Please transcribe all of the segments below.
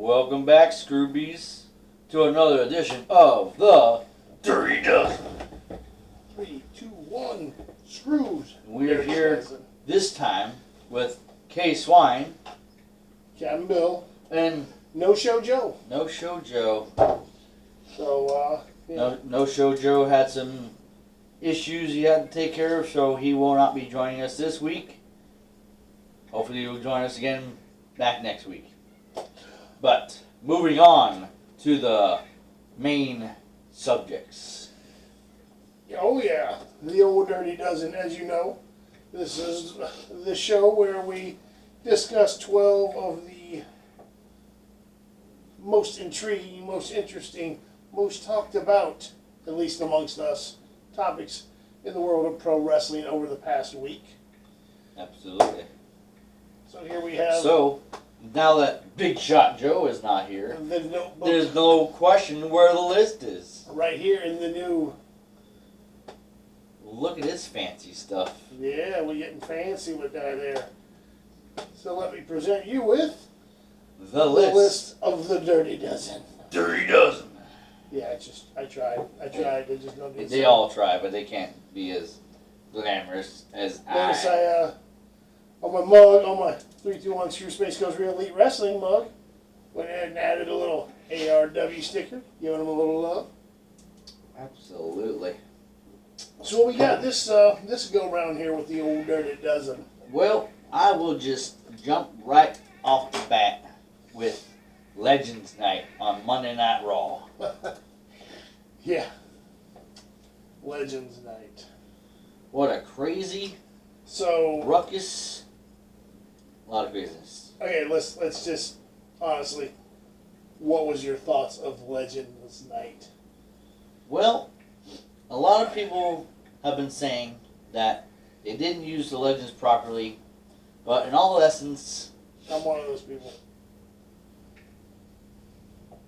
Welcome back, Screwbies, to another edition of the Dirty Dozen. 3, 2, 1, screws. We're here this time with K Swine. Captain Bill. And No Show Joe. No Show Joe. So, yeah. No Show Joe had some issues he had to take care of, so he will not be joining us this week. Hopefully he'll join us again back next week. But moving on to the main subjects. Oh yeah, the old Dirty Dozen, as you know. This is the show where we discuss 12 of the most intriguing, most interesting, most talked about, at least amongst us, topics in the world of pro wrestling over the past week. Absolutely. So here we have... So, now that Big Shot Joe is not here, there's no question where the list is. Right here in the new... Look at his fancy stuff. Yeah, we're getting fancy with that there. So let me present you with... The list of the Dirty Dozen. Dirty Dozen. Yeah, I tried. They just don't do They all try, but they can't be as glamorous as Notice on my mug, on my 321 Screw Space Coast Real Elite Wrestling mug, went ahead and added a little ARW sticker, giving them a little love. Absolutely. So what we got this go round here with the old Dirty Dozen? Well, I will just jump right off the bat with Legends Night on Monday Night Raw. Yeah. Legends Night. What a crazy ruckus. A lot of craziness. Okay, let's just honestly, what was your thoughts of Legends Night? Well, a lot of people have been saying that they didn't use the Legends properly, but in all essence, I'm one of those people.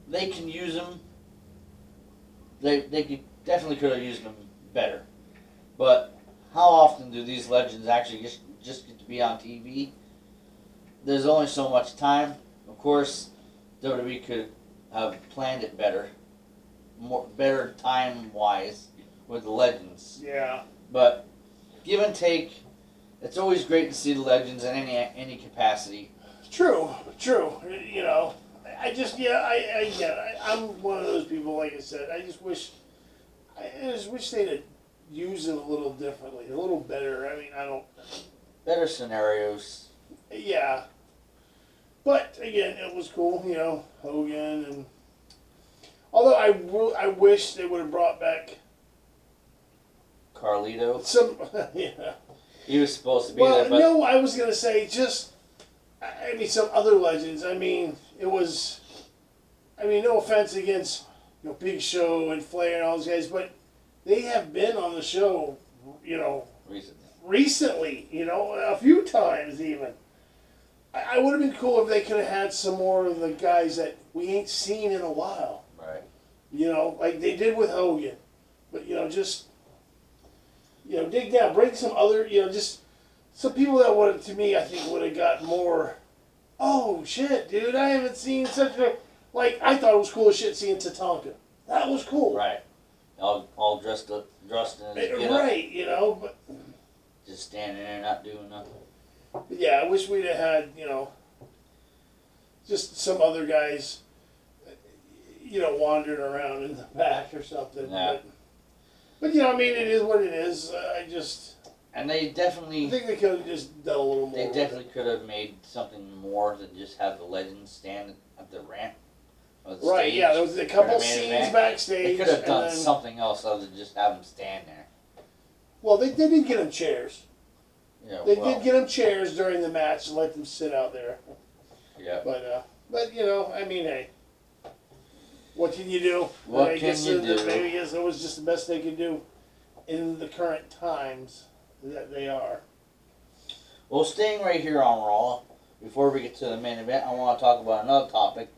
They can use them. They definitely could have used them better. But how often do these legends actually just get to be on TV? There's only so much time. Of course, WWE could have planned it better, better time-wise with the legends. Yeah. But give and take, it's always great to see the legends in any capacity. True. You know. I'm one of those people, like I said, I just wish they'd have used it a little differently, a little better. I mean, Better scenarios. Yeah. But, again, it was cool, you know, Hogan and... Although I wish they would have brought back... Carlito. Yeah. He was supposed to be there, but... no, I was going to say just... some other legends. It was... no offense against, Big Show and Flair and all those guys, but they have been on the show, recently, a few times even. I would have been cool if they could have had some more of the guys that we ain't seen in a while. Right. Like they did with Hogan. But, dig down, bring some other, just some people that would have, to me, I think would have got more, oh, shit, dude, I haven't seen such a, I thought it was cool as shit seeing Tatanka. That was cool. Right. All dressed in his right, but... Just standing there not doing nothing. But yeah, I wish we'd have had, just some other guys, wandering around in the back or something. Yeah. But it is what it is. And they definitely... I think they could have just done a little more. They definitely could have made something more than just have the legends stand at the ramp. Right, yeah, there was a couple scenes backstage. They could have done something else other than just have them stand there. Well, they did get them chairs. Yeah, they did get them chairs during the match and let them sit out there. Yeah. But hey, what can you do? What can you do? Maybe it was just the best they could do in the current times that they are. Well, staying right here on Raw, before we get to the main event, I want to talk about another topic.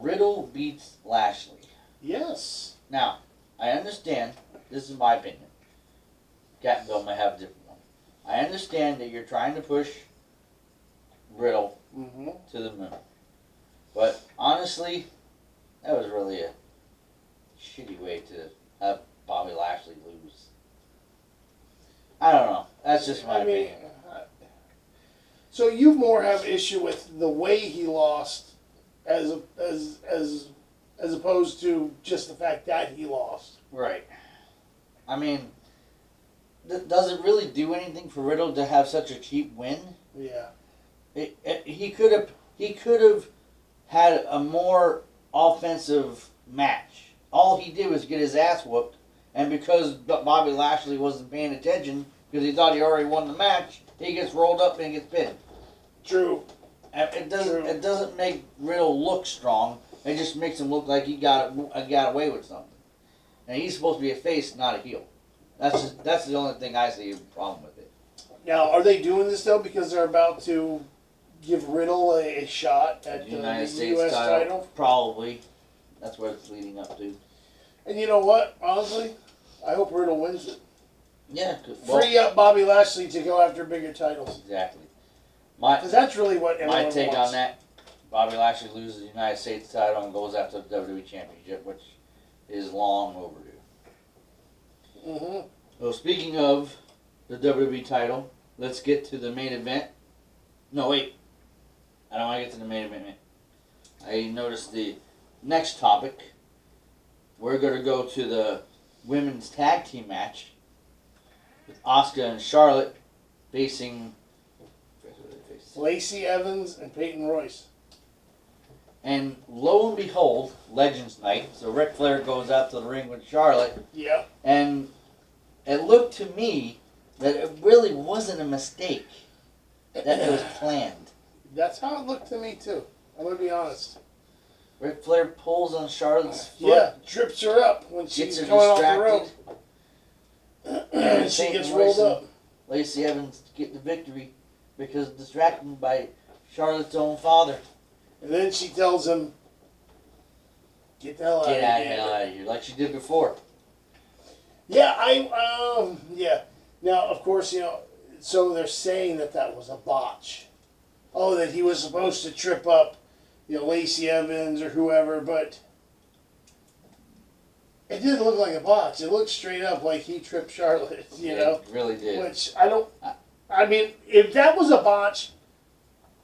Riddle beats Lashley. Yes. Now, I understand, this is my opinion. Captain Bill may have a different one. I understand that you're trying to push Riddle to the moon. But honestly, that was really a shitty way to have Bobby Lashley lose. I don't know. That's just my opinion. So you more have issue with the way he lost, as opposed to just the fact that he lost. Right. I mean, does it really do anything for Riddle to have such a cheap win? Yeah. He could have had a more offensive match. All he did was get his ass whooped, and because Bobby Lashley wasn't paying attention because he thought he already won the match, he gets rolled up and gets pinned. True. It doesn't make Riddle look strong. It just makes him look like he got away with something. And he's supposed to be a face, not a heel. That's the only thing I see a problem with it. Now, are they doing this though because they're about to give Riddle a shot at the United States U.S. title? Probably. That's what it's leading up to. And you know what? Honestly, I hope Riddle wins it. Yeah. Free up Bobby Lashley to go after bigger titles. Exactly. Because that's really what everyone my take wants. on that, Bobby Lashley loses the United States title and goes after the WWE Championship, which is long overdue. Mm-hmm. So speaking of the WWE title, let's get to the main event. No, wait. I don't want to get to the main event. I noticed the next topic. We're going to go to the women's tag team match with Asuka and Charlotte facing Lacey Evans and Peyton Royce. And lo and behold, Legends Night. So Ric Flair goes out to the ring with Charlotte. Yeah. And it looked to me that it really wasn't a mistake. That it was planned. That's how it looked to me too. I'm going to be honest. Ric Flair pulls on Charlotte's foot. Yeah, trips her up when she's coming off the rope. And she gets rolled up. Lacey Evans get the victory because distracted by Charlotte's own father. And then she tells him, get the hell out of here. Like she did before. Yeah, yeah. Now, of course, so they're saying that was a botch. Oh, that he was supposed to trip up, Lacey Evans or whoever, but it didn't look like a botch. It looked straight up like he tripped Charlotte, It really did. Which I mean, if that was a botch,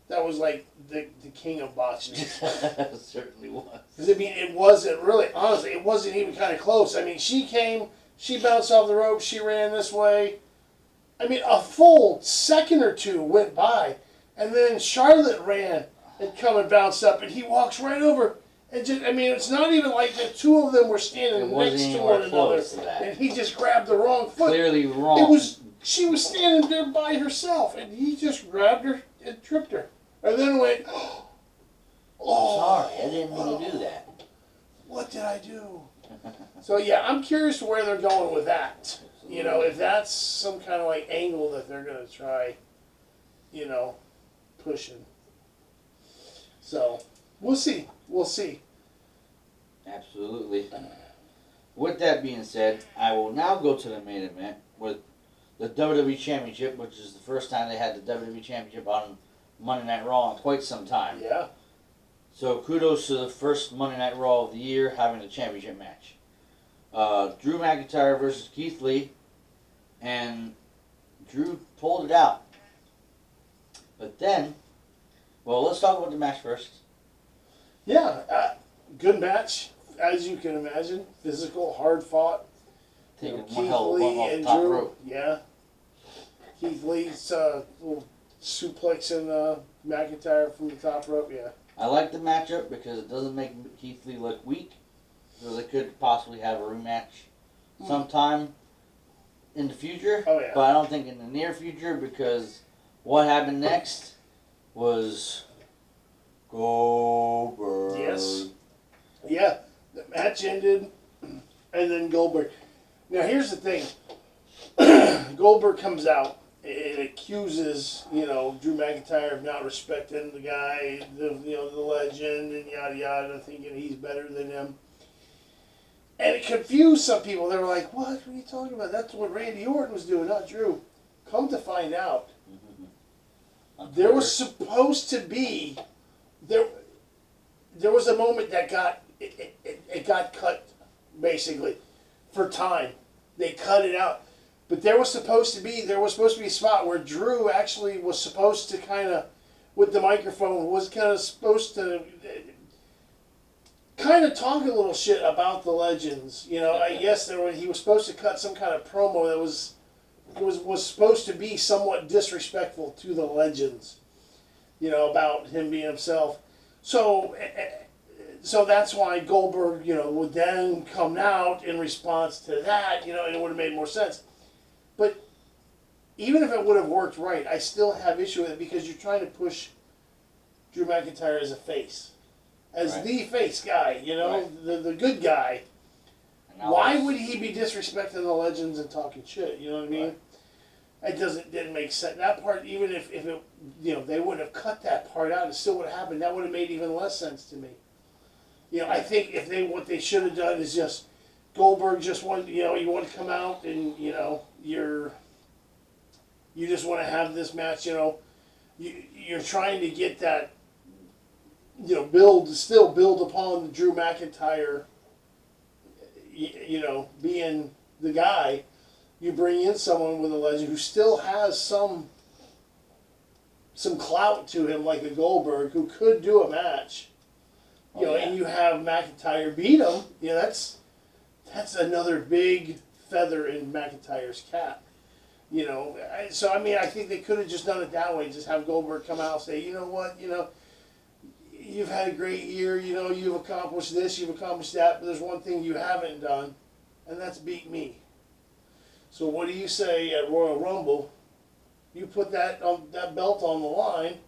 that was like the king of botches. It certainly was. Because, I mean, it wasn't really, honestly, it wasn't even kind of close. I mean, she bounced off the rope, she ran this way. I mean, a full second or two went by, and then Charlotte ran and come and bounced up, and he walks right over. And just, I mean, it's not even like the two of them were standing next to one another, and he just grabbed the wrong foot. Clearly wrong. She was standing there by herself, and he just grabbed her and tripped her. And then went, sorry, I didn't mean to do that. What did I do? So, yeah, I'm curious where they're going with that. If that's some kind of like angle that they're going to try, pushing. So, we'll see. We'll see. Absolutely. With that being said, I will now go to the main event with the WWE Championship, which is the first time they had the WWE Championship on Monday Night Raw in quite some time. Yeah. So kudos to the first Monday Night Raw of the year having a championship match. Drew McIntyre versus Keith Lee, and Drew pulled it out. But then, well, let's talk about the match first. Yeah, good match, as you can imagine. Physical, hard fought. Taking Keith one hell of one Lee off the and top Drew. rope. Yeah. Keith Lee's little suplexing McIntyre from the top rope. Yeah. I like the matchup because it doesn't make Keith Lee look weak. So they could possibly have a rematch sometime in the future. Oh, yeah. But I don't think in the near future because what happened next was Goldberg. Yes. Yeah. The match ended, and then Goldberg. Now, here's the thing. Goldberg comes out and accuses, Drew McIntyre of not respecting the guy, the legend, and yada yada, thinking he's better than him. And it confused some people. They were like, what are you talking about? That's what Randy Orton was doing, not Drew. Come to find out, there was supposed to be, there was a moment that it got cut, basically, for time. They cut it out. But there was supposed to be a spot where Drew actually was supposed to kind of, with the microphone, was kind of supposed to kind of talk a little shit about the Legends. You know, I guess he was supposed to cut some kind of promo that was supposed to be somewhat disrespectful to the Legends. You know, about him being himself. So that's why Goldberg, you know, would then come out in response to that, you know, and it would have made more sense. But even if it would have worked right, I still have issue with it because you're trying to push Drew McIntyre as a face. As the face guy, you know, the good guy. Why would he be disrespecting the Legends and talking shit, you know what I mean? It didn't make sense. That part, even if it, you know, they would have cut that part out, it still would have happened. That would have made even less sense to me. You know, I think what they should have done is just Goldberg just wanted, you know, you want to come out and, you know, you just want to have this match, you know, you're trying to get that, you know, still build upon the Drew McIntyre, you know, being the guy. You bring in someone with a Legend who still has some clout to him, like a Goldberg, who could do a match. You know, and you have McIntyre beat him. You know, that's another big feather in McIntyre's cap. You know, so I mean, I think they could have just done it that way. Just have Goldberg come out and say, you know what, you know, you've had a great year. You know, you've accomplished this, you've accomplished that, but there's one thing you haven't done, and that's beat me. So what do you say at Royal Rumble? You put that belt on the line,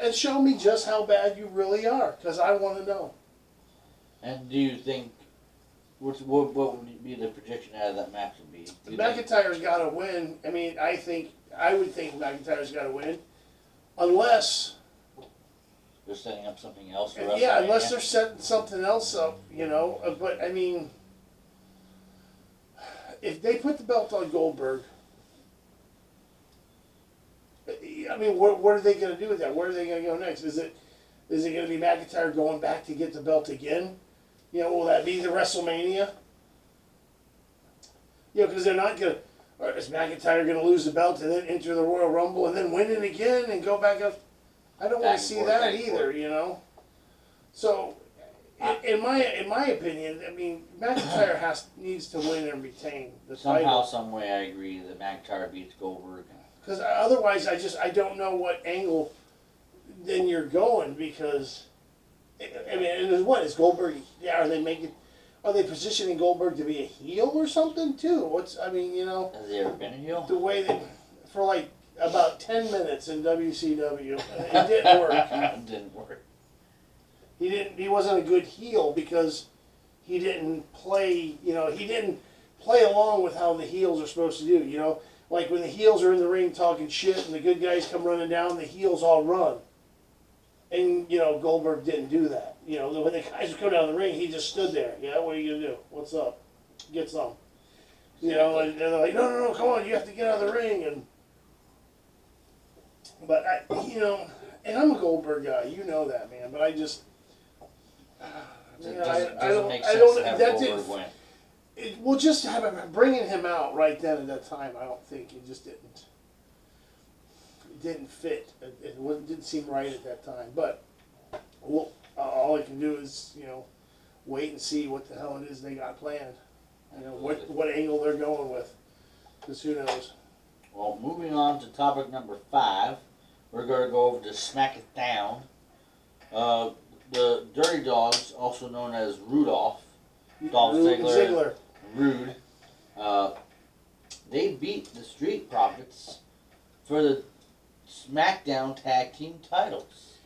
and show me just how bad you really are, because I want to know. And do you think what would be the prediction out of that match would be? McIntyre's got to win. I mean, I would think McIntyre's got to win, unless they're setting up something else. For unless they're setting something else up, you know. But I mean, if they put the belt on Goldberg, I mean, what are they going to do with that? Where are they going to go next? Is it going to be McIntyre going back to get the belt again? You know, will that be the WrestleMania? You know, because they're not going to. Is McIntyre going to lose the belt and then enter the Royal Rumble and then win it again and go back up? I don't want to see that either. You know. So, in my opinion, I mean, McIntyre needs to win and retain the title. Somehow, some way, I agree that McIntyre beats Goldberg. Because otherwise, I don't know what angle then you're going, because I mean, and what is Goldberg? Yeah, are they positioning Goldberg to be a heel or something too? I mean, you know, has he ever been a heel? The way that for like about 10 minutes in WCW, it didn't work. It didn't work. He wasn't a good heel because he didn't play. You know, he didn't play along with how the heels are supposed to do. You know. Like when the heels are in the ring talking shit and the good guys come running down, the heels all run. And, you know, Goldberg didn't do that. You know, when the guys would come down the ring, he just stood there. Yeah, what are you going to do? What's up? Get some. You know, and they're like, no, come on, you have to get out of the ring. But, you know, and I'm a Goldberg guy. You know that, man. But I just... It doesn't make sense to have Goldberg win. Well, just bringing him out right then at that time, I don't think it just didn't. It didn't fit. It didn't seem right at that time. But all I can do is, you know, wait and see what the hell it is they got planned. You know, what angle they're going with. Because who knows. Well, moving on to topic number 5, we're going to go over to Smack It Down. The Dirty Dogs, also known as Rudolph, Dolph Ziggler. Rude. They beat the Street Profits for the SmackDown Tag Team titles.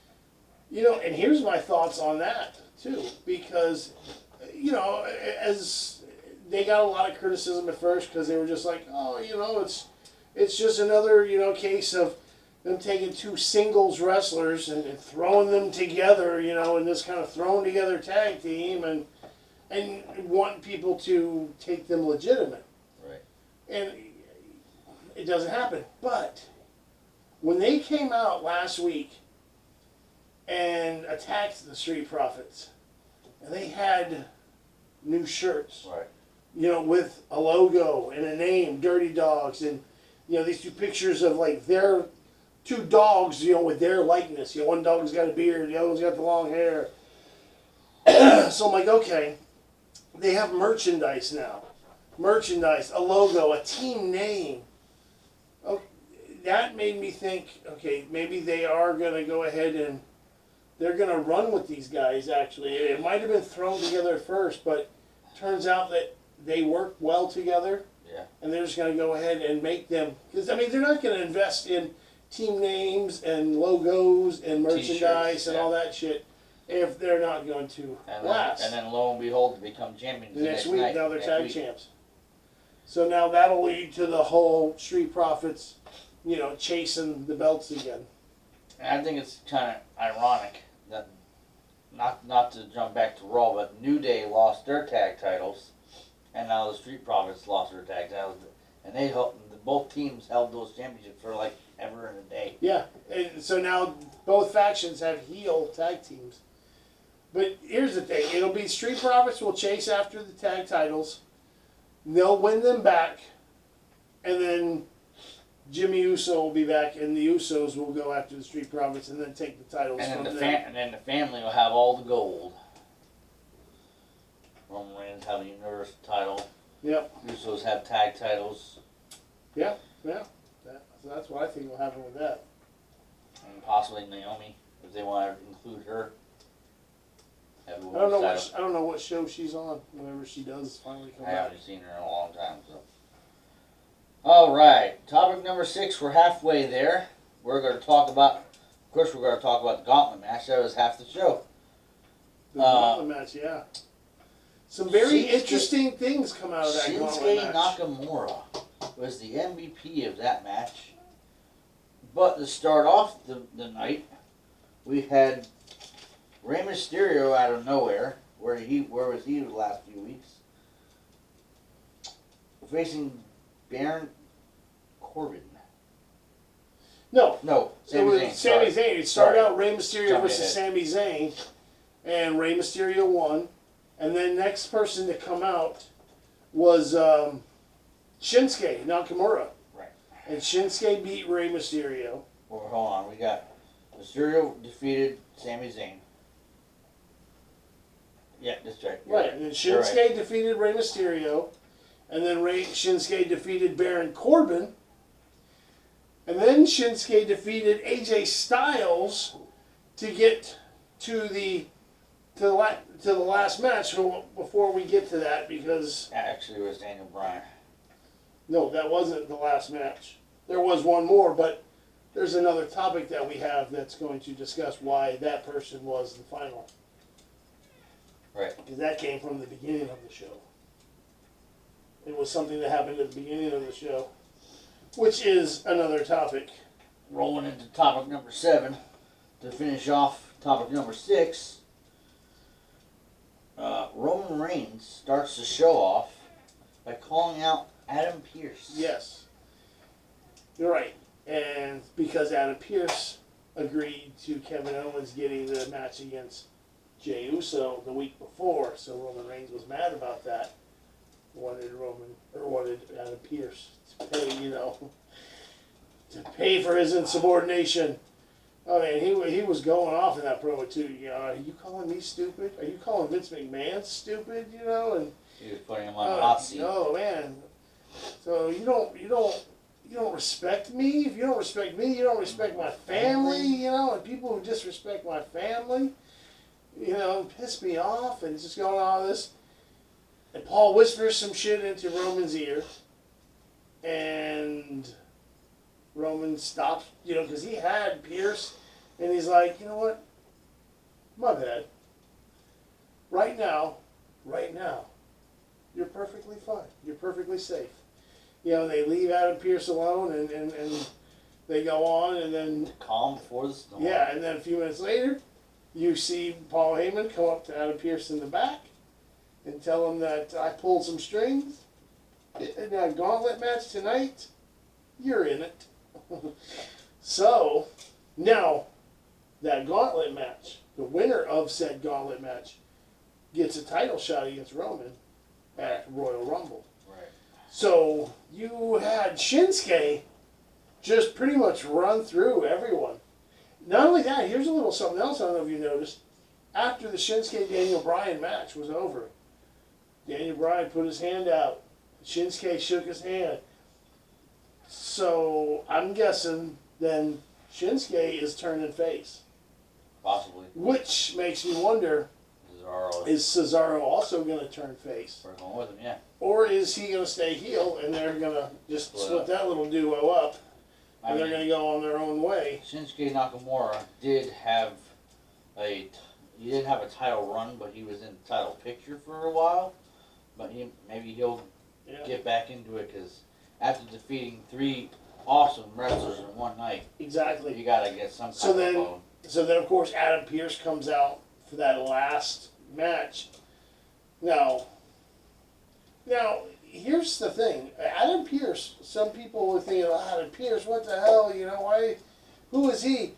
You know, and here's my thoughts on that, too. Because, you know, as they got a lot of criticism at first because they were just like, oh, you know, it's just another, you know, case of them taking two singles wrestlers and throwing them together, you know, in this kind of thrown together tag team and want people to take them legitimate. Right. And it doesn't happen. But when they came out last week and attacked the Street Profits. And they had new shirts, Right. you know, with a logo and a name, Dirty Dogs, and you know these two pictures of like their two dogs, you know, with their likeness. You know, one dog's got a beard, the other one's got the long hair. So I'm like, okay, they have merchandise now, merchandise, a logo, a team name. Oh, that made me think, okay, maybe they are gonna go ahead and they're gonna run with these guys. Actually, it might have been thrown together at first, but turns out that they work well together. Yeah. And they're just going to go ahead and make them, because I mean they're not going to invest in team names and logos and merchandise T-shirts, and yeah. all that shit if they're not going to last. And then lo and behold, they become champions The next week, night, now they're next tag week. champs. So now that'll lead to the whole Street Profits, you know, chasing the belts again. And I think it's kind of ironic that, not to jump back to Raw, but New Day lost their tag titles, and now the Street Profits lost their tag titles, and they both teams held those championships for like ever and a day. Yeah, and so now both factions have heel tag teams. But here's the thing: it'll be Street Profits will chase after the tag titles. They'll win them back, and then Jimmy Uso will be back, and the Usos will go after the Street Profits and then take the titles And from then them. and then the family will have all the gold. Roman Reigns have a Universal title. Yep. Usos have tag titles, Yeah. So that's what I think will happen with that. and possibly Naomi, if they want to include her. Have a I don't women's know title. I don't know what show she's on whenever she does finally come I back. haven't seen her in a long time, so. All right, topic number 6. We're halfway there. We're going to talk about, of course, we're going to talk about the Gauntlet match. That was half the show. The Gauntlet match, yeah. Some very Shinsuke- interesting things come out of that Gauntlet Shinsuke match. Nakamura was the MVP of that match. But to start off the night, we had Rey Mysterio out of nowhere. Where was he the last few weeks? Facing Baron Corbin. No, No, it Sami was Zayn. Sami sorry. Zayn. It started Sorry. out Rey Mysterio Jumped versus Sami Zayn, and Rey Mysterio won. And then next person to come out was Shinsuke Nakamura. Right. And Shinsuke beat Rey Mysterio. Well, hold on. We got Mysterio defeated Sami Zayn. Yeah, that's right. You're Right. And then You're Shinsuke right. defeated Rey Mysterio. And then Shinsuke defeated Baron Corbin. And then Shinsuke defeated AJ Styles to get to the last match. Before we get to that, because Actually, it was Daniel Bryan. no, that wasn't the last match. There was one more, but there's another topic that we have that's going to discuss why that person was the final. Right. Because that came from the beginning of the show. It was something that happened at the beginning of the show, which is another topic. Rolling into topic number 7 to finish off topic number 6. Roman Reigns starts the show off by calling out Adam Pearce. Yes, you're right. And because Adam Pearce agreed to Kevin Owens getting the match against Jey Uso the week before, so Roman Reigns was mad about that. Wanted Adam Pearce to pay, to pay for his insubordination. I mean, he was going off in that promo too. Are you calling me stupid? Are you calling Vince McMahon stupid? And He was putting him on the hot seat. oh man, so you don't respect me. If you don't respect me, you don't respect my family. And people who disrespect my family, piss me off, and it's just going on all this. And Paul whispers some shit into Roman's ear, and Roman stops, because he had Pierce, and he's like, you know what? My bad. Right now, you're perfectly fine. You're perfectly safe. They leave Adam Pierce alone, and they go on, and then Calm before the storm. yeah, and then a few minutes later, you see Paul Heyman come up to Adam Pierce in the back and tell him that I pulled some strings. In that gauntlet match tonight, you're in it. So, now, that gauntlet match the winner of said gauntlet match gets a title shot against Roman at Royal Rumble. Right. So you had Shinsuke just pretty much run through everyone. Not only that, here's a little something else I don't know if you noticed. After the Shinsuke-Daniel Bryan match was over, Daniel Bryan put his hand out. Shinsuke shook his hand. So I'm guessing then Shinsuke is turning face. Possibly. Which makes me wonder, Cesaro. is Cesaro also going to turn face? We're going with him, yeah. Or is he going to stay heel and they're going to just split that little duo up and they're going to go on their own way? Shinsuke Nakamura did have he didn't have a title run, but he was in the title picture for a while. But maybe he'll get back into it, because after defeating 3 awesome wrestlers in one night, Exactly. you gotta get some kind of bone. So then, of course, Adam Pearce comes out for that last match. Now, here's the thing. Adam Pearce, some people were thinking, Adam Pearce, what the hell, why, who is he?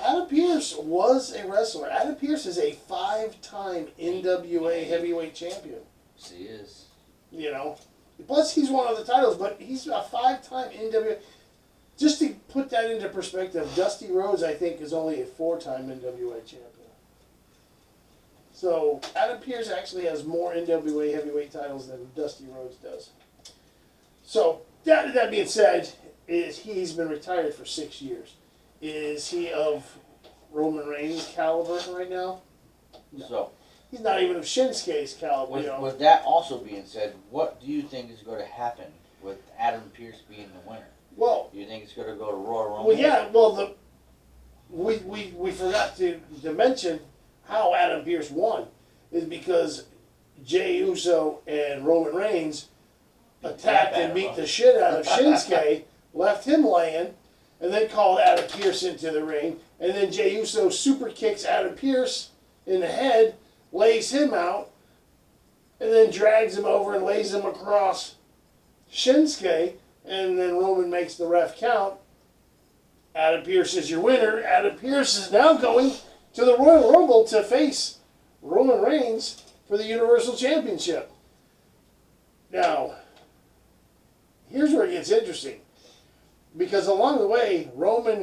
Adam Pearce was a wrestler. Adam Pearce is a 5-time NWA heavyweight champion. Yes, he is. Plus he's won other titles, but he's a 5-time NWA. Just to put that into perspective, Dusty Rhodes, I think, is only a 4-time NWA champion. So Adam Pearce actually has more NWA heavyweight titles than Dusty Rhodes does. So that being said, he's been retired for 6 years. Is he of Roman Reigns' caliber right now? No. So he's not even of Shinsuke's caliber. with that also being said, what do you think is going to happen with Adam Pearce being the winner? Well, Do you think it's going to go to Royal Rumble? well, yeah. Well, we forgot to mention how Adam Pearce won is because Jey Uso and Roman Reigns attacked and beat the shit out of Shinsuke, left him laying, and then called Adam Pearce into the ring, and then Jey Uso super kicks Adam Pearce in the head, lays him out, and then drags him over and lays him across Shinsuke, and then Roman makes the ref count. Adam Pearce is your winner. Adam Pearce is now going to the Royal Rumble to face Roman Reigns for the Universal Championship. Now, here's where it gets interesting. Because along the way, Roman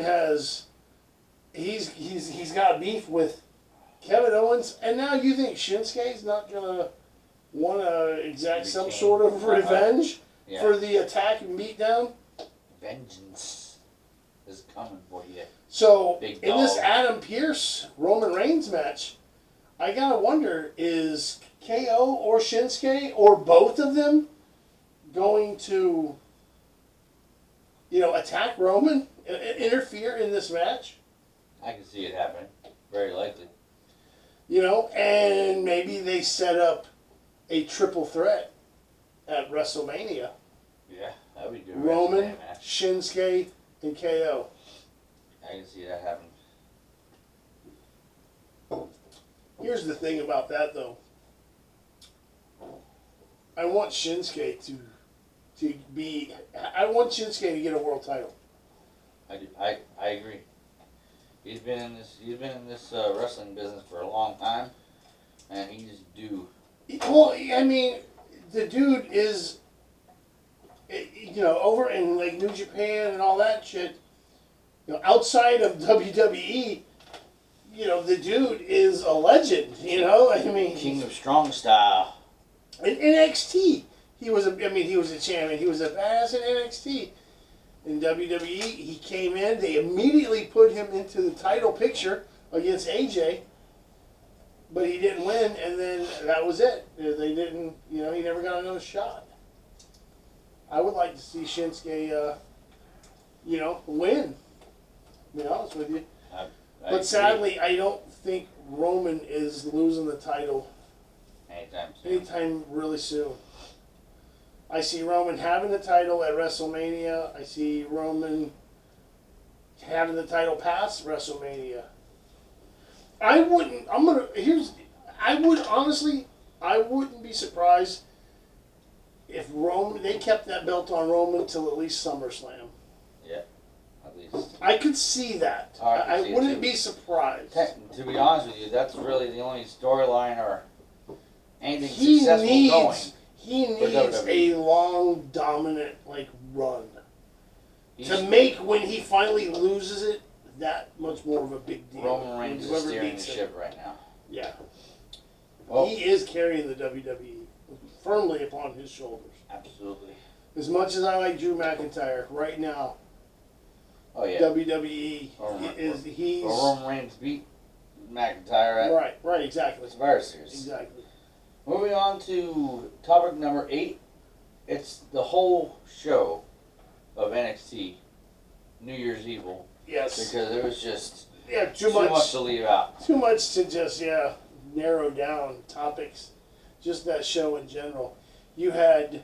he's got beef with Kevin Owens, and now you think Shinsuke's not gonna want to exact some sort of revenge for the attack and beatdown? Vengeance is coming for you. So in this Adam Pearce Roman Reigns match, I gotta wonder, is KO or Shinsuke or both of them going to attack Roman, interfere in this match? I can see it happening. Very likely. And maybe they set up a triple threat at WrestleMania. Yeah, that would be good. Roman, Shinsuke, and KO. I can see that happening. Here's the thing about that, though. I want Shinsuke to get a world title. I agree. He's been in this wrestling business for a long time, and he's due. Well, I mean, the dude is, over in like New Japan and all that shit. Outside of WWE, the dude is a legend. I mean, King of Strong Style. In NXT, he was a champion. He was a badass in NXT. In WWE, he came in. They immediately put him into the title picture against AJ, but he didn't win, and then that was it. They didn't, he never got another shot. I would like to see Shinsuke, win. To be honest with you. But sadly, I don't think Roman is losing the title anytime really soon. I see Roman having the title at WrestleMania. I see Roman having the title past WrestleMania. I wouldn't be surprised if they kept that belt on Roman till at least SummerSlam. Yeah. at least. I could see that. Oh, I could I see it wouldn't too. be surprised. To be honest with you, that's really the only storyline or anything He successful going. He for needs WWE. a long, dominant run He's, to make when he finally loses it that much more of a big deal. Roman Reigns is Whoever steering the beats him. ship right now. Yeah, Well, he is carrying the WWE firmly upon his shoulders. absolutely. As much as I like Drew McIntyre, right now, Oh yeah. WWE he's Roman Reigns beat McIntyre. right, exactly, It's very serious. exactly. Moving on to topic number 8. It's the whole show of NXT New Year's Evil, Yes, because it was just too much much to leave out. too much to just narrow down topics. Just that show in general. You had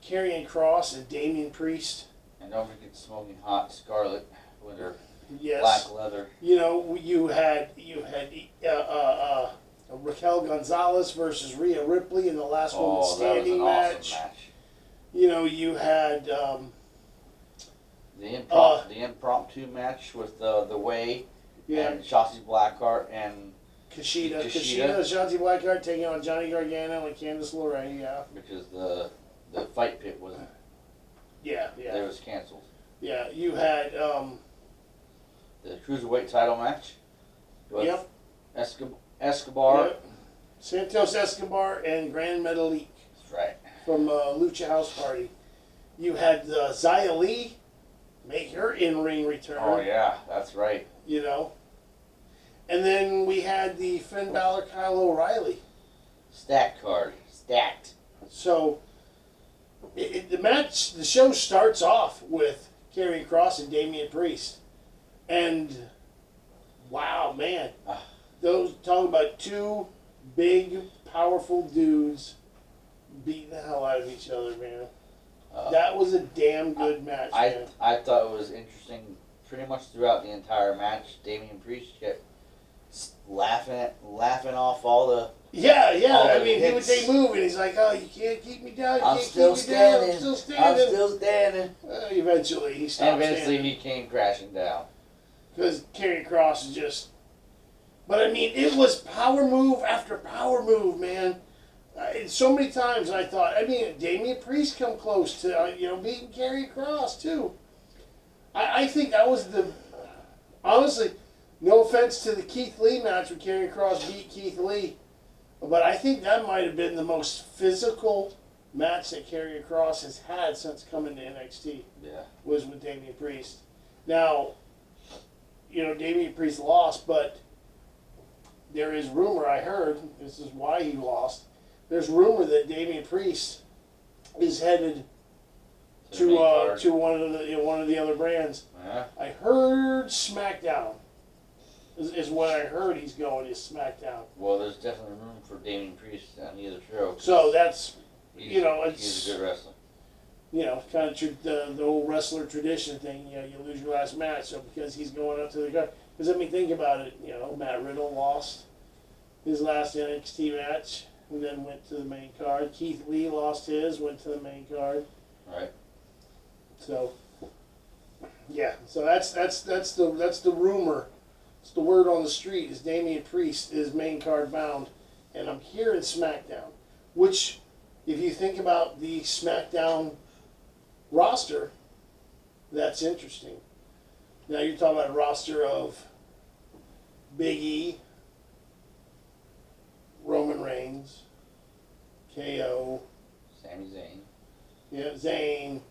Karrion Kross and Damian Priest. And don't forget Smoking Hot Scarlet with her Yes. black leather. You know, you had Raquel Gonzalez versus Rhea Ripley in the last woman Oh, that was standing an match. awesome match. You know, you had The impromptu match with the Way and Shotzi Blackheart and Kushida, Kushida. Shotzi Blackheart taking on Johnny Gargano and Candice LeRae. because the fight pit was Yeah. it was canceled. Yeah, you had The cruiserweight title match with Yep. Escobar. Yep. Santos Escobar and Grand Metalik That's right. from Lucha House Party. You had Xia Li make her in-ring return. Oh yeah, that's right. You know. And then we had the Finn Balor Kyle O'Reilly. Stacked card. Stacked. So the show starts off with Karrion Kross and Damian Priest. And wow, man. Those talking about two big, powerful dudes beating the hell out of each other, man. That was a damn good match, man. I thought it was interesting pretty much throughout the entire match. Damian Priest kept laughing off all the Yeah. all I the mean, hits. they move, and he's like, "Oh, you can't keep me down. You I'm can't still keep me down. standing. I'm still standing." I'm still standing. Eventually, he stopped And eventually standing. he came crashing down. Because Karrion Kross is just... But, I mean, it was power move after power move, man. So many times I thought, Damian Priest come close to, beating Karrion Kross, too. I think that was the... Honestly, no offense to the Keith Lee match when Karrion Kross beat Keith Lee, but I think that might have been the most physical match that Karrion Kross has had since coming to NXT, Yeah. was with Damian Priest. Now, Damian Priest lost, but there is rumor, I heard, this is why he lost, there's rumor that Damian Priest is headed to one of the other brands. Yeah. I heard SmackDown is what I heard he's going, is SmackDown. Well, there's definitely room for Damian Priest on either show. So that's, He's it's... a good wrestler. Kind of the old wrestler tradition thing. You lose your last match, so because he's going up to the guard. Because think about it. Matt Riddle lost his last NXT match and then went to the main card. Keith Lee lost his, went to the main card. Right. So yeah, so that's the rumor. It's the word on the street is Damian Priest is main card bound, and I'm hearing SmackDown, which if you think about the SmackDown roster, that's interesting. Now you're talking about a roster of Big E, Roman Reigns, KO, Sami Zayn. Zayn,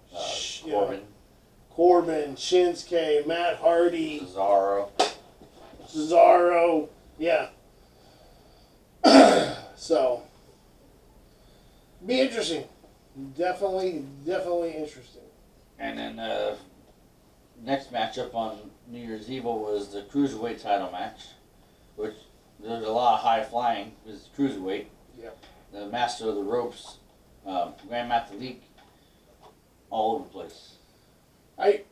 Corbin. Shinsuke, Matt Hardy, Cesaro, yeah. So, be interesting. Definitely interesting. And then next matchup on New Year's Evil was the cruiserweight title match, which there's a lot of high flying because it's cruiserweight. Yep. The master of the ropes, Grand Metalik, all over the place. I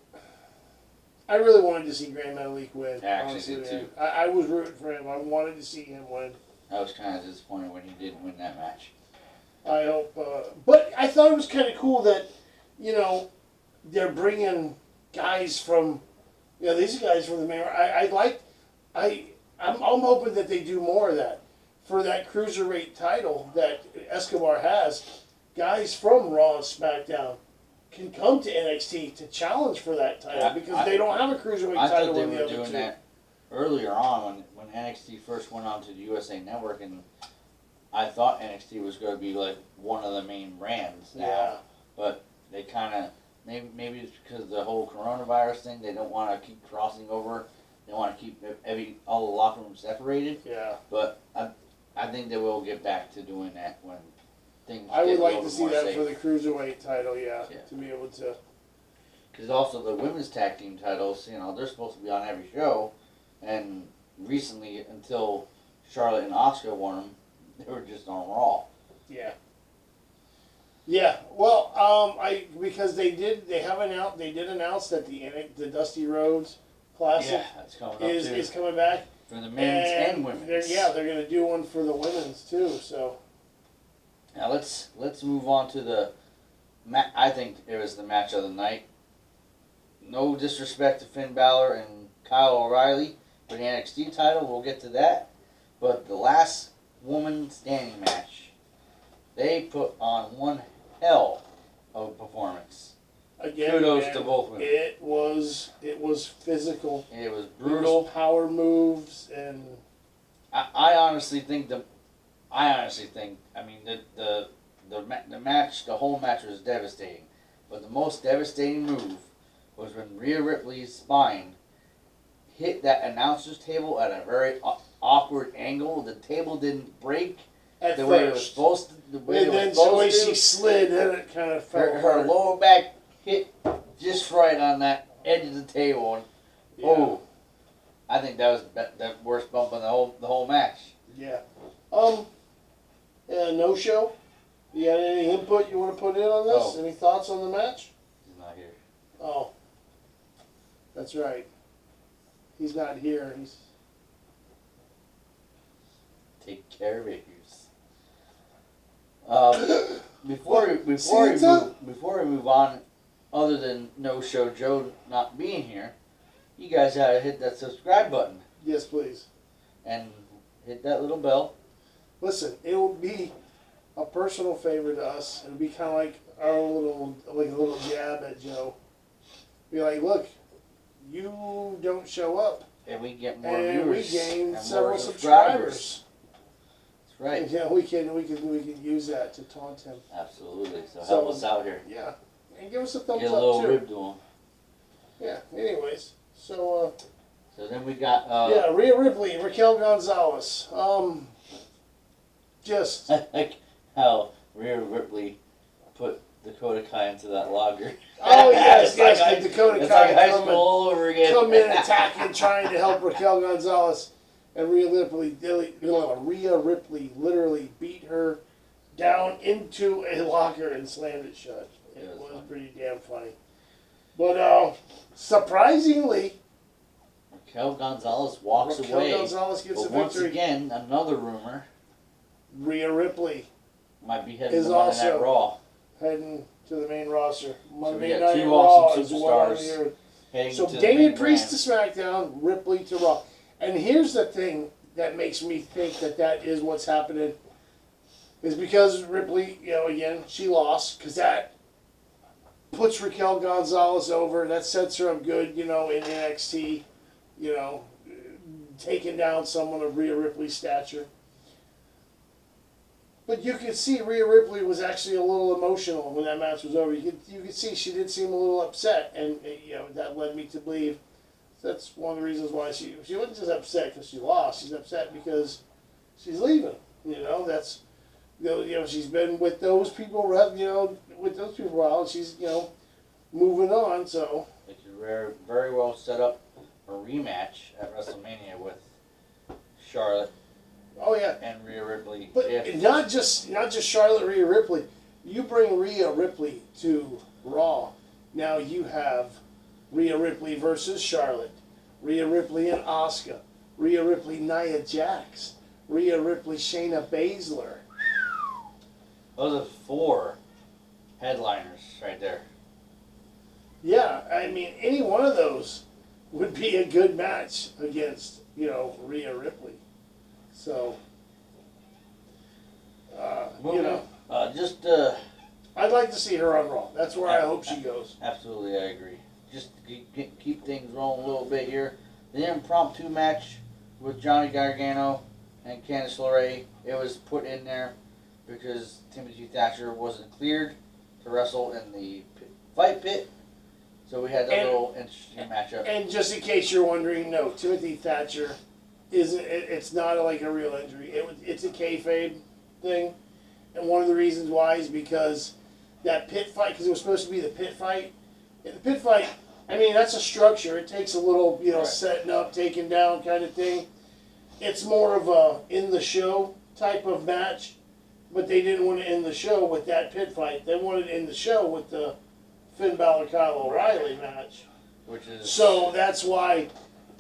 really wanted to see Grand Metalik win. I actually honestly, did man. too. I was rooting for him. I wanted to see him win. I was kind of disappointed when he didn't win that match. I hope, but I thought it was kind of cool that, they're bringing guys from Yeah, these guys from the main. I'm hoping that they do more of that for that cruiserweight title that Escobar has. Guys from Raw and SmackDown can come to NXT to challenge for that title because they don't have a cruiserweight I title thought they in the were other doing two. that earlier on when NXT first went on to the USA Network, and I thought NXT was going to be like one of the main brands now, Yeah. but they kind of maybe it's because of the whole coronavirus thing. They don't want to keep crossing over. They want to keep all the locker rooms separated. Yeah. But I think they will get back to doing that when things. I get would a like little to bit see more that safe. for the cruiserweight title. Yeah. Yeah. To be able to. Because also the women's tag team titles, they're supposed to be on every show, and recently until Charlotte and Asuka won them, they were just on Raw. Yeah. Yeah. Well, because they did announce that the Dusty Rhodes Classic Yeah, that's coming up too. is coming back. For the men's and women's. They're gonna do one for the women's too. So Now let's move on to the I think it was the match of the night. No disrespect to Finn Balor and Kyle O'Reilly for the NXT title. We'll get to that. But the last woman standing match, they put on one hell of a performance. again, Kudos man, to both women. It was physical. It was It brutal. was power moves and I honestly think the match, the whole match was devastating. But the most devastating move was when Rhea Ripley's spine hit that announcer's table at a very awkward angle. The table didn't break at the first. way it was supposed to. The way And it then was the way supposed she to. slid, then it kind of fell Her apart. lower back hit just right on that edge of the table. And, Yeah. oh, I think that was the worst bump in the whole match. Yeah. No show. You got any input you want to put in on this? Oh. Any thoughts on the match? He's not here. Oh, that's right. He's not here. He's Take care of it, before we move on, other than No Show Joe not being here, you guys gotta hit that subscribe button yes, please. and hit that little bell. Listen, it will be a personal favor to us. It'll be kind of like our a little jab at Joe. Be like, look, you don't show up, And we get more and we viewers gain and several more subscribers. That's right. Yeah, we can use that to taunt him. Absolutely. So So- help us out here. Yeah, and give us a thumbs Get a up little too. rib to him. Yeah. Anyways, so So then we got yeah, Rhea Ripley, Raquel Gonzalez. Just I like how Rhea Ripley put Dakota Kai into that logger. oh yes, It's like yes, the Dakota it's Kai like high school all over again. come in attacking, trying to help Raquel Gonzalez, and Rhea Ripley literally beat her down into a locker and slammed it shut. It was was funny. pretty damn funny. But surprisingly, Raquel Gonzalez walks Raquel away. Gonzalez gets But a once victory. again, another rumor Rhea Ripley might be heading Is to Monday Night also Raw. heading to the main roster. Monday got Night two Raw awesome is what I'm superstars hearing. Heading So to the Damian main Priest brand. to SmackDown, Ripley to Raw. And here's the thing that makes me think that is what's happening. Is because Ripley, again, she lost. Because that puts Raquel Gonzalez over. That sets her up good, in NXT. Taking down someone of Rhea Ripley's stature. But you could see Rhea Ripley was actually a little emotional when that match was over. You could see she did seem a little upset, and that led me to believe that's one of the reasons why she wasn't just upset because she lost. She's upset because she's leaving. That's she's been with those people, with those people a while, and she's moving on. So It could very well set up a rematch at WrestleMania with Charlotte oh yeah, and Rhea Ripley. but not just Charlotte Rhea Ripley. You bring Rhea Ripley to Raw. Now you have Rhea Ripley versus Charlotte, Rhea Ripley and Asuka, Rhea Ripley Nia Jax, Rhea Ripley Shayna Baszler. Those are 4 headliners right there. Yeah, I mean any one of those, would be a good match against, Rhea Ripley. So, I'd like to see her on Raw. That's where I hope she goes. Absolutely, I agree. Just keep things rolling a little bit here. The impromptu match with Johnny Gargano and Candice LeRae, it was put in there because Timothy Thatcher wasn't cleared to wrestle in the fight pit. So we had that little interesting matchup. And just in case you're wondering, no, Timothy Thatcher it's not like a real injury. It's a kayfabe thing. And one of the reasons why is because that pit fight, because it was supposed to be the pit fight. And the pit fight, that's a structure. It takes a little, right. Setting up, taking down kind of thing. It's more of a in the show type of match, but they didn't want to end the show with that pit fight. They wanted to end the show with the Finn Balor Kyle O'Reilly match. So that's why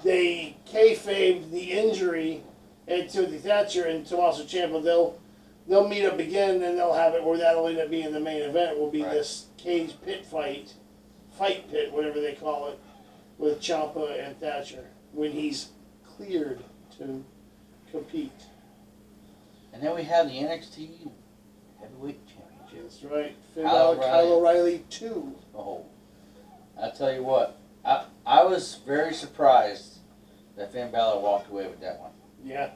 they kayfabed the injury and Timothy Thatcher and Tommaso Ciampa. They'll meet up again and they'll have it where that'll end up being the main event. Will be this cage pit fight pit, whatever they call it, with Ciampa and Thatcher when he's cleared to compete. And then we have the NXT Heavyweight Championship. That's right. Finn Balor, Kyle O'Reilly 2. Oh, I'll tell you what. I was very surprised that Finn Balor walked away with that one. Yeah.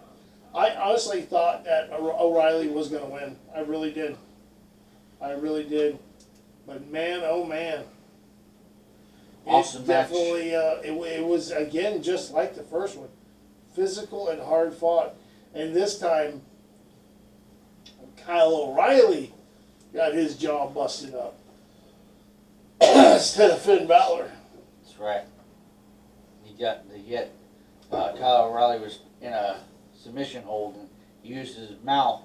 I honestly thought that O'Reilly was going to win. I really did. But man, oh man. Awesome match. Definitely, it was, again, just like the first one. Physical and hard fought. And this time, Kyle O'Reilly got his jaw busted up. Instead of Finn Balor. That's right. Kyle O'Reilly was in a submission hold and he used his mouth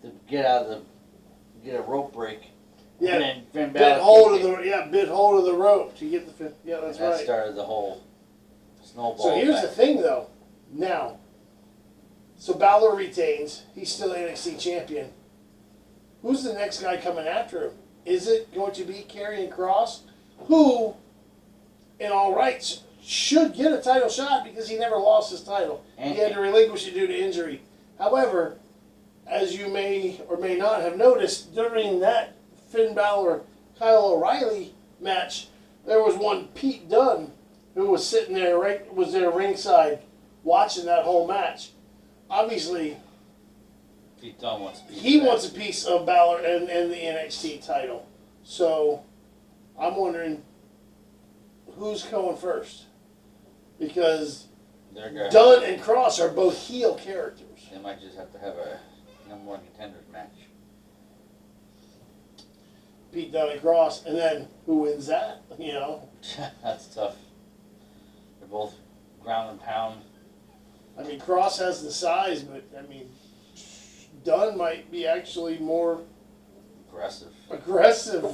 to get a rope break. Yeah, and then Finn bit Balor hold of the rope to get the Finn. Yeah, that's right. That started the whole snowball. So here's the thing, though. Now, so Balor retains. He's still NXT champion. Who's the next guy coming after him? Is it going to be Karrion Kross, who, in all rights, should get a title shot because he never lost his title. He had to relinquish it due to injury. However, as you may or may not have noticed, during that Finn Balor Kyle O'Reilly match, there was one Pete Dunne who was sitting there was there ringside watching that whole match. Obviously, Pete Dunne wants a piece of Balor and the NXT title. So I'm wondering who's going first, because Dunne and Kross are both heel characters. They might just have to have a number one contenders match. Pete Dunne and Kross, and then who wins that? That's tough. They're both ground and pound. Kross has the size, but Dunne might be actually more aggressive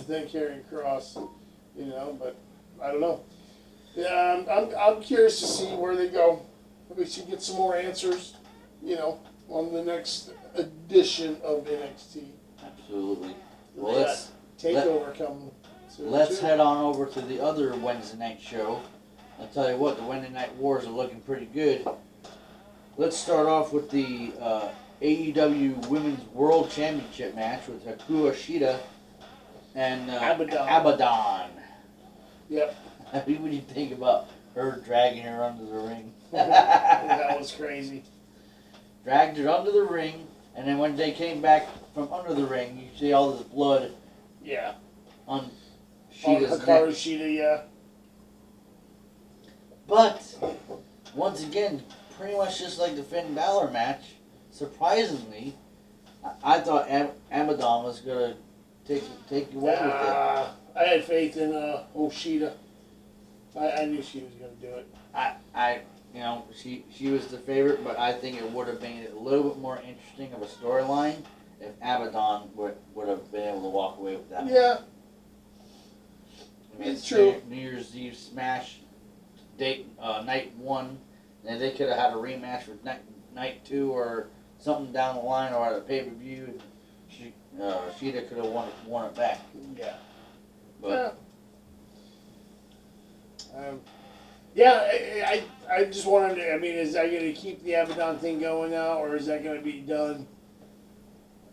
than Karrion Kross. But I don't know. Yeah, I'm curious to see where they go. We should get some more answers, on the next edition of NXT. Absolutely. Well, Takeover coming soon. Let's head on over to the other Wednesday night show. I'll tell you what, the Wednesday night wars are looking pretty good. Let's start off with the AEW Women's World Championship match with Hikaru Shida and Abaddon. Yep. What do you think about her dragging her under the ring? That was crazy. Dragged her under the ring, and then when they came back from under the ring, you see all this blood. Yeah. On Shida's Hikaru neck. Shida, yeah. But once again, pretty much just like the Finn Balor match, surprisingly, I thought Abaddon was gonna take away with it. I had faith in Shida. I knew she was gonna do it. She was the favorite, but I think it would have made it a little bit more interesting of a storyline if Abaddon would have been able to walk away with that. Yeah. It's true. New Year's Eve Smash night 1, and they could have had a rematch for night 2 or something down the line, or at a pay-per-view. Shida could have won it back. Yeah. But Yeah, I just wanted to, I mean, is that going to keep the Abaddon thing going now, or is that going to be done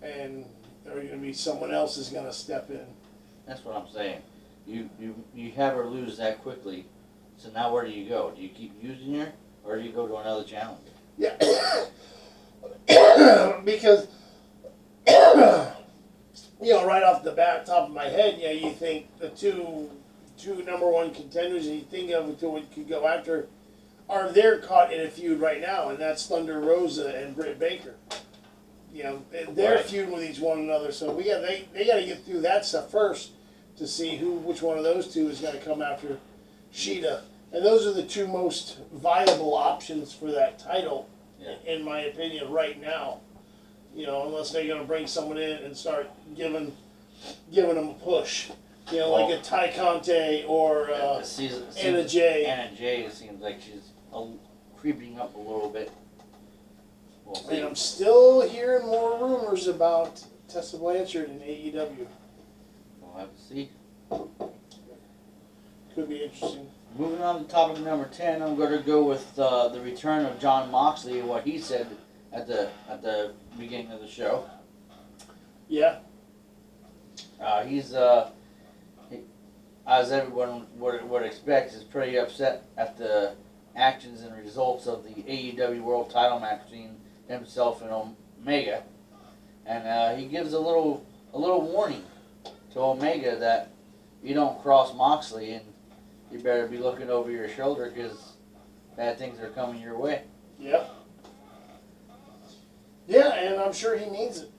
and are going to be someone else is going to step in? That's what I'm saying. You have her lose that quickly. So now where do you go? Do you keep using her, or do you go to another challenger? Yeah, because you know, right off the bat, top of my head, yeah, you think the two number one contenders that you think of who could go after are they're caught in a feud right now, and that's Thunder Rosa and Britt Baker. You know, they're Right. feuding with each one another, so they got to get through that stuff first to see which one of those two is going to come after Sheeta. And those are the two most viable options for that title, Yeah. in my opinion, right now. You know, unless they're going to bring someone in and start giving them a push. You know, like a Ty Conte or Anna Jay. Anna Jay seems like she's creeping up a little bit. We'll see. And I'm still hearing more rumors about Tessa Blanchard in AEW. We'll have to see. Could be interesting. Moving on to topic number 10, I'm going to go with the return of Jon Moxley and what he said at the beginning of the show. Yeah. He's as everyone would expect, is pretty upset at the actions and results of the AEW World Title match between himself and Omega, and he gives a little warning to Omega that you don't cross Moxley and you better be looking over your shoulder because bad things are coming your way. Yep. Yeah, and I'm sure he means it.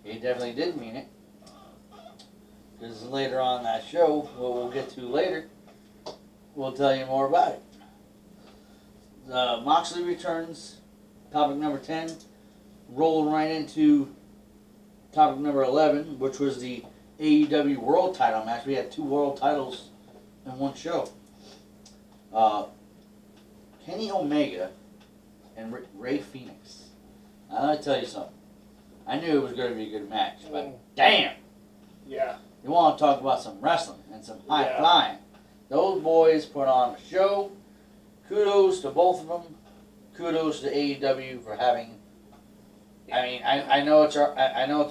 He definitely did mean it. Because later on in that show, what we'll get to later, we'll tell you more about it. Moxley returns, topic number 10, rolling right into topic number 11, which was the AEW World Title match. We had 2 world titles in one show. Kenny Omega and Ray Phoenix. Now, let me tell you something. I knew it was going to be a good match, but damn! Yeah. You want to talk about some wrestling and some high flying. Those boys put on a show. Kudos to both of them. Kudos to AEW for having. I mean, I know it's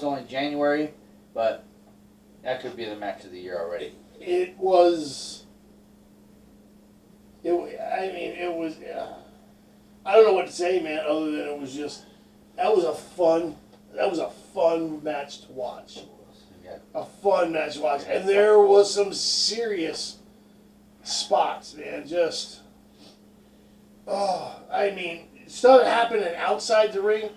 only January, but that could be the match of the year already. It was. I don't know what to say, man. Other than it was just that was a fun match to watch. A fun match to watch, and there was some serious spots, man. Just, I mean, stuff happening outside the ring,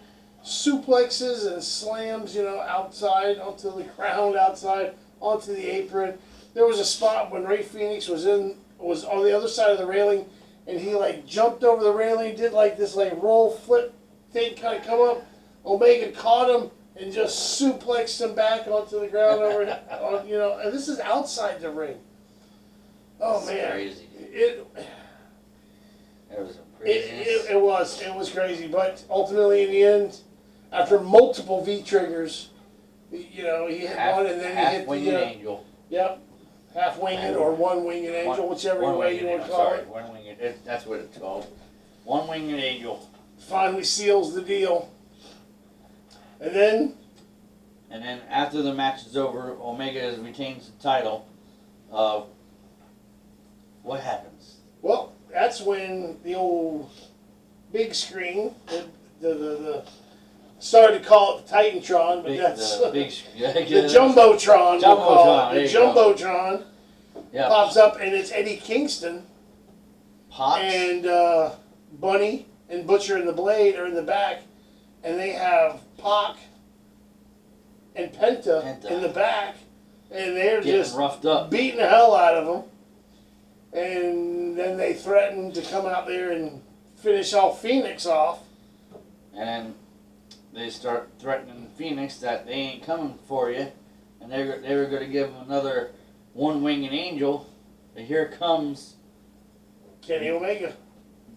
suplexes and slams, you know, outside onto the ground, outside onto the apron. There was a spot when Ray Phoenix was on the other side of the railing, and he like jumped over the railing, did like this like roll flip thing, kind of come up. Omega caught him and just suplexed him back onto the ground you know, and this is outside the ring. Oh, That's man. crazy. It was some craziness. it was crazy, but ultimately in the end, after multiple V-triggers, you know, he hit one and then he hit winged angel. Yep. Half winged or one winged angel, whichever way you want to call it. One winged. That's what it's called. One winged angel. Finally seals the deal. And then after the match is over, Omega retains the title. What happens? Well, that's when the old big screen, the started to call it the Titantron, but that's the Jumbotron. The Jumbotron pops up, and it's Eddie Kingston. Pops. And Bunny and Butcher and the Blade are in the back, and they have Pac and Penta in the back, and they're just roughed up, beating the hell out of them. And then they threaten to come out there and finish off Phoenix off. And then they start threatening Phoenix that they ain't coming for you, and they were going to give him another one-winged angel. But here comes Kenny Omega.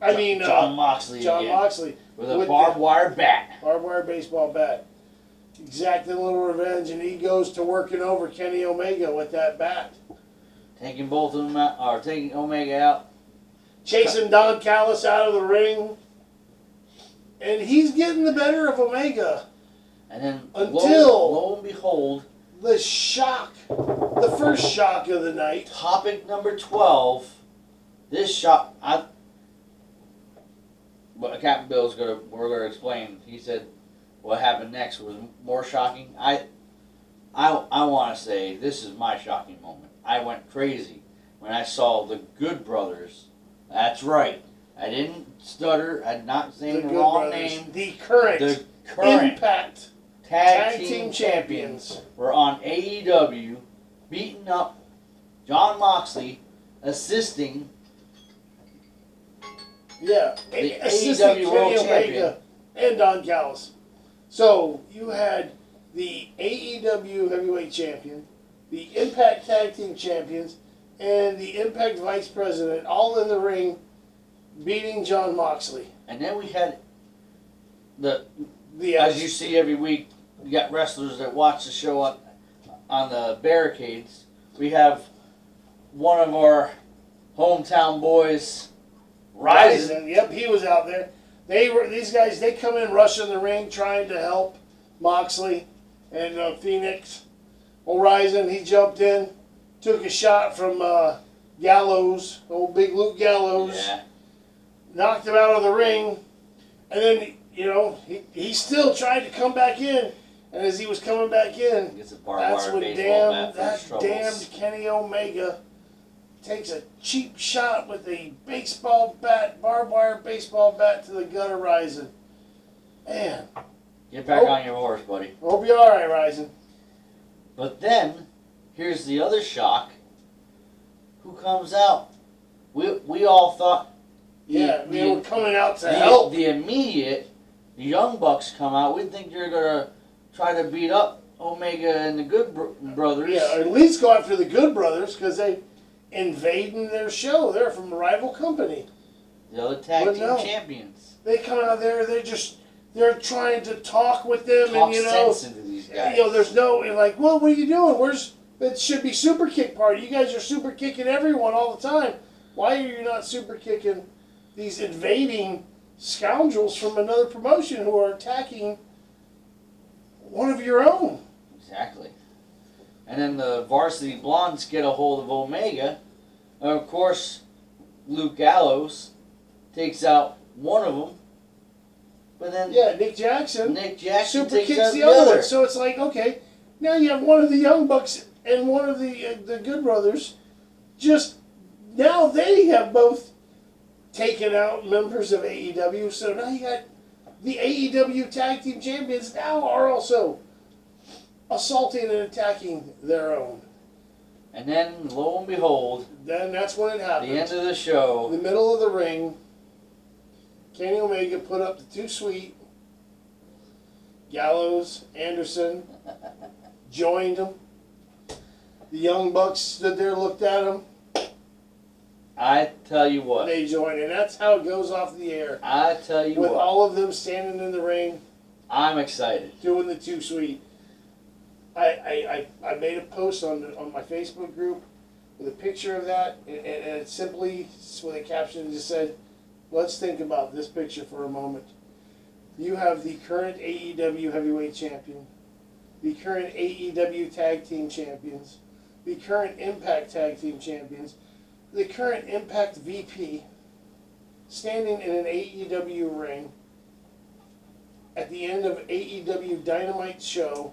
Jon Moxley. Jon Moxley with a barbed wire bat. Barbed wire baseball bat. Exacting a little revenge, and he goes to working over Kenny Omega with that bat. Taking both of them out, or taking Omega out, chasing Don Callis out of the ring. And he's getting the better of Omega. And then Until lo and behold, the shock, the first shock of the night. topic number 12. This shock, but Captain Bill's we're gonna explain. He said what happened next was more shocking. I want to say this is my shocking moment. I went crazy when I saw the Good Brothers. That's right. I didn't stutter. I did not say the wrong name. The current Impact Tag Team Champions were on AEW, beating up Jon Moxley, assisting the AEW World Champion and Don Callis. So you had the AEW Heavyweight Champion, the Impact Tag Team Champions, and the Impact Vice President all in the ring beating Jon Moxley. And then we had as you see every week, you got wrestlers that watch the show on the barricades. We have one of our hometown boys, Ryzen. Yep, he was out there. These guys. They come in rushing the ring, trying to help Moxley and Phoenix. Well, Ryzen, he jumped in, took a shot from Gallows, old Big Luke Gallows. Yeah. Knocked him out of the ring, and then he still tried to come back in. And as he was coming back in, that's when damned Kenny Omega takes a cheap shot with a baseball bat, barbed wire baseball bat to the gut of Ryzen. Man. Get back on your horse, buddy. Hope you're alright, Ryzen. But then, here's the other shock. Who comes out? We all thought... they were coming out to help. The Young Bucks come out. We think you're going to try to beat up Omega and the Good Brothers. Yeah, or at least go after the Good Brothers, because they invading their show. They're from a rival company. The other tag team champions. They come out there, they're trying to talk with them. Talk sense into these guys. There's no, like, well, what are you doing? It should be super kick party. You guys are super kicking everyone all the time. Why are you not super kicking these invading scoundrels from another promotion who are attacking one of your own? Exactly. And then the Varsity Blondes get a hold of Omega. And of course, Luke Gallows takes out one of them. But then Nick Jackson super takes kicks out the other one. So it's like, okay, now you have one of the Young Bucks and one of the Good Brothers. Just now they have both taken out members of AEW. So now you got the AEW Tag Team Champions now are also assaulting and attacking their own. And then, lo and behold, then that's when it happened. The end of the show. In the middle of the ring, Kenny Omega put up the Too Sweet. Gallows, Anderson joined him. The Young Bucks stood there, looked at him. I tell you what. They joined, and that's how it goes off the air. I tell you what. With all of them standing in the ring. I'm excited. Doing the Too Sweet. I made a post on my Facebook group with a picture of that, and it simply, with a caption, just said, let's think about this picture for a moment. You have the current AEW Heavyweight Champion, the current AEW Tag Team Champions, the current Impact Tag Team Champions, the current Impact VP, standing in an AEW ring at the end of AEW Dynamite show,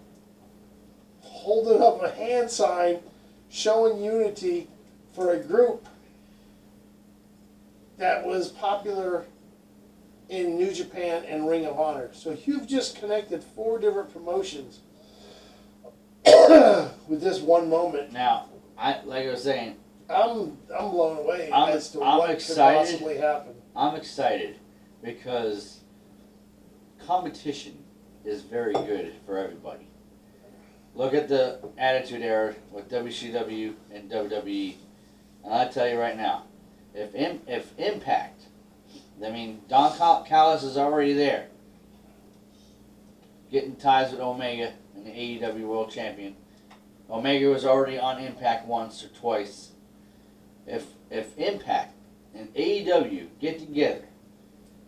holding up a hand sign showing unity for a group that was popular in New Japan and Ring of Honor. So you've just connected 4 different promotions with this one moment. Now, like I was saying, I'm blown away as to what could possibly happen. I'm excited because competition is very good for everybody. Look at the Attitude Era with WCW and WWE, and I tell you right now, if Impact, I mean, Don Callis is already there, getting ties with Omega and the AEW World Champion. Omega was already on Impact once or twice. If Impact and AEW get together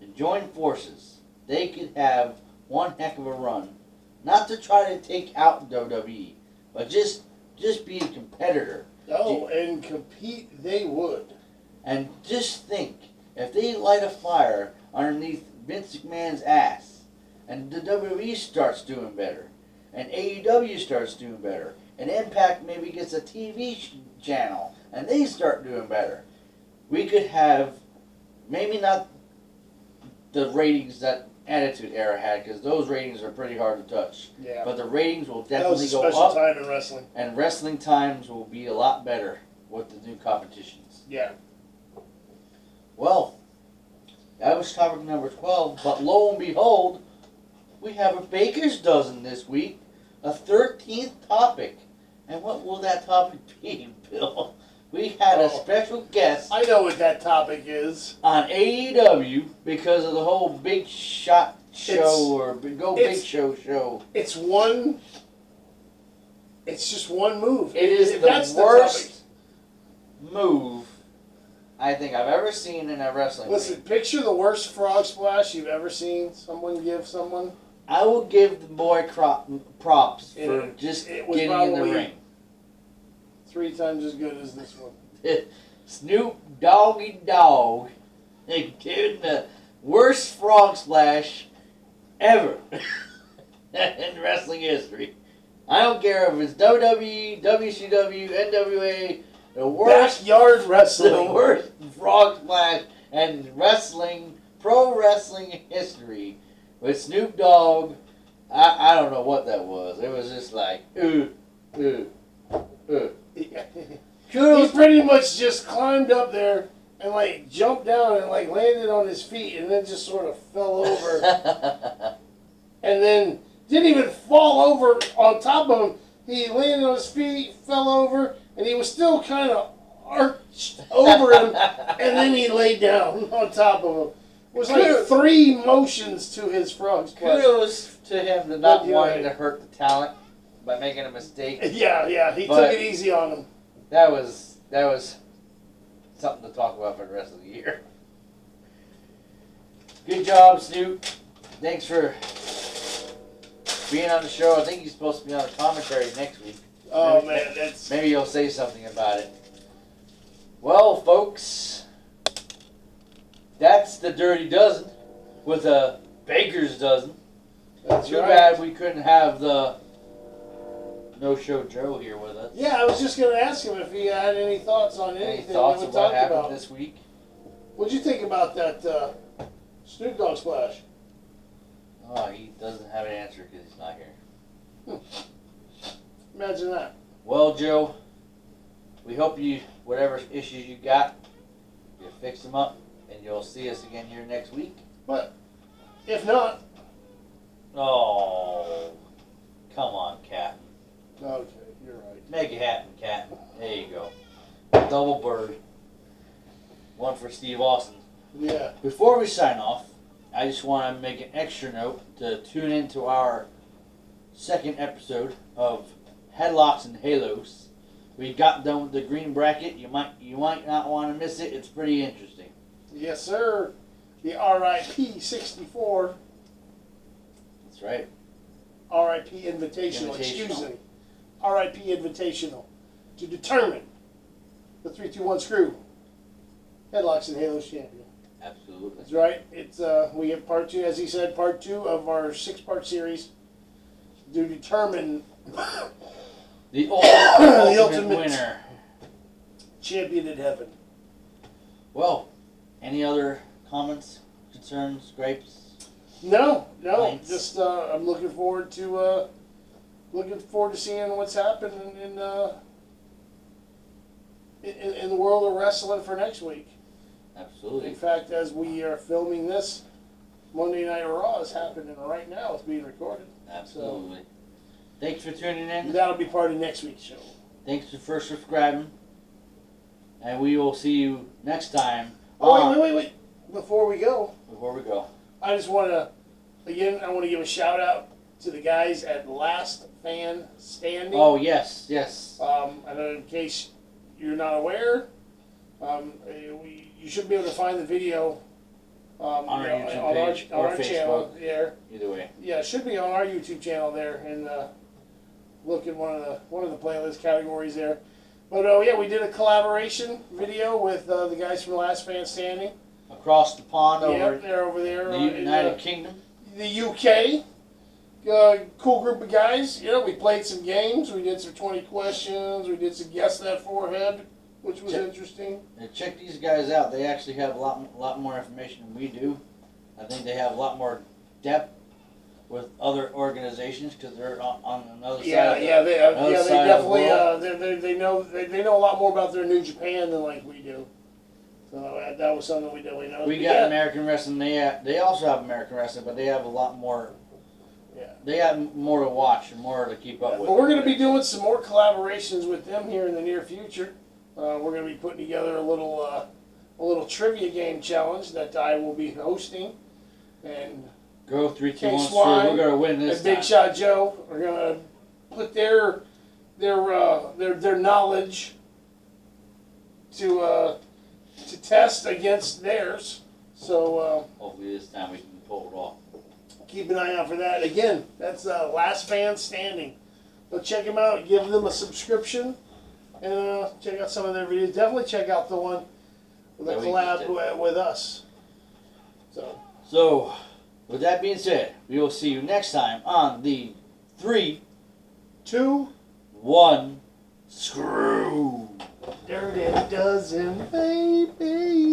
and join forces, they could have one heck of a run. Not to try to take out WWE, but just be a competitor. Oh, and compete they would. And just think, if they light a fire underneath Vince McMahon's ass, and the WWE starts doing better, and AEW starts doing better, and Impact maybe gets a TV channel, and they start doing better, we could have maybe not the ratings that Attitude Era had, because those ratings are pretty hard to touch. Yeah. But the ratings will That was definitely a go special up, time in wrestling. and wrestling times will be a lot better with the new competitions. Yeah. Well, that was topic number 12, but lo and behold, we have a baker's dozen this week, a 13th topic. And what will that topic be, Bill? We had a special guest I know what that topic is. on AEW because of the whole Big Shot show Big Show. It's just one move. It is That's the worst move I think I've ever seen in a wrestling Listen, ring. picture the worst frog splash you've ever seen someone give someone. I will give the boy props for It getting was in the probably ring. 3 times as good as this one. Snoop Doggy Dogg giving the worst frog splash ever in wrestling history. I don't care if it's WWE, WCW, NWA, the worst Backyard wrestling. the worst frog splash in pro wrestling history with Snoop Dogg. I don't know what that was. It was just like, He pretty much just climbed up there and like jumped down and like landed on his feet and then just sort of fell over. And then didn't even fall over on top of him. He landed on his feet, fell over, and he was still kind of arched over him, and then he laid down on top of him. It was like 3 motions to his frog splash. Kudos to him to not You're wanting right. to hurt the talent by making a mistake. Yeah, he But- took it easy on him. That was something to talk about for the rest of the year. Good job, Snoop. Thanks for being on the show. I think he's supposed to be on the commentary next week. Oh Maybe- man, that's Maybe you'll say something about it. Well, folks, that's the Dirty Dozen with a Baker's Dozen. Too right. bad we couldn't have the No-Show Joe here with us. Yeah, I was just gonna ask him if he had any thoughts on Any anything thoughts we of would what talk happened about. this week? What'd you think about that Snoop Dogg splash? Oh, he doesn't have an answer because he's not here. Imagine that. Well, Joe, we hope whatever issues you got, you fix them up, and you'll see us again here next week. But if not, Oh, come on, Captain. okay, you're right. Make it happen, Captain. There you go. Double bird. One for Steve Austin. Yeah. Before we sign off, I just want to make an extra note to tune into our second episode of Headlocks and Halos. We got done with the green bracket. You might not want to miss it. It's pretty interesting. Yes, sir. The RIP 64. That's right. RIP Invitational. Excuse me. RIP Invitational. To determine the 321 Screw Headlocks and Halos champion. Absolutely. That's right. It's we have part 2, as he said, part 2 of our 6-part series to determine The ultimate ultimate winner. champion in heaven. Well, any other comments, concerns, gripes? No. Thanks. Just I'm looking forward to seeing what's happening in the world of wrestling for next week. Absolutely. In fact, as we are filming this, Monday Night Raw is happening right now. It's being recorded. Absolutely. Thanks for tuning in. That'll be part of next week's show. Thanks for subscribing. And we will see you next time. Oh, wait. Before we go, I just want to, again, I want to give a shout out to the guys at Last Fan Standing. Oh, yes. And in case you're not aware, we you should be able to find the video on our YouTube page or our channel Facebook. there. Either way. Yeah, it should be on our YouTube channel there, and look at one of the playlist categories there. But yeah, we did a collaboration video with the guys from Last Man Standing. Across the pond over Yep, they're over there the in United Kingdom. the UK. Cool group of guys. You know, we played some games. We did some 20 questions. We did some guess that forehead, which was interesting. And check these guys out. They actually have a lot more information than we do. I think they have a lot more depth with other organizations because they're on another side. They definitely they know a lot more about their New Japan than like we do. So that was something we definitely know. We got American wrestling. They also have American wrestling, but they have a lot more. Yeah. They have more to watch and more to keep up with. But we're going to be doing some more collaborations with them here in the near future. We're going to be putting together a little trivia game challenge that I will be hosting, and Go 321 King SCREW. We're Swine going to win this and Big time. Shot Joe are going to put their knowledge to test against theirs. So Hopefully this time we can pull it off. keep an eye out for that. Again, that's Last Man Standing. Go check them out. Give them a subscription, and check out some of their videos. Definitely check out the one with the That we collab just did. with us. So, with that being said, we will see you next time on the 3, 2, 1, screw. Dirty Dozen, baby.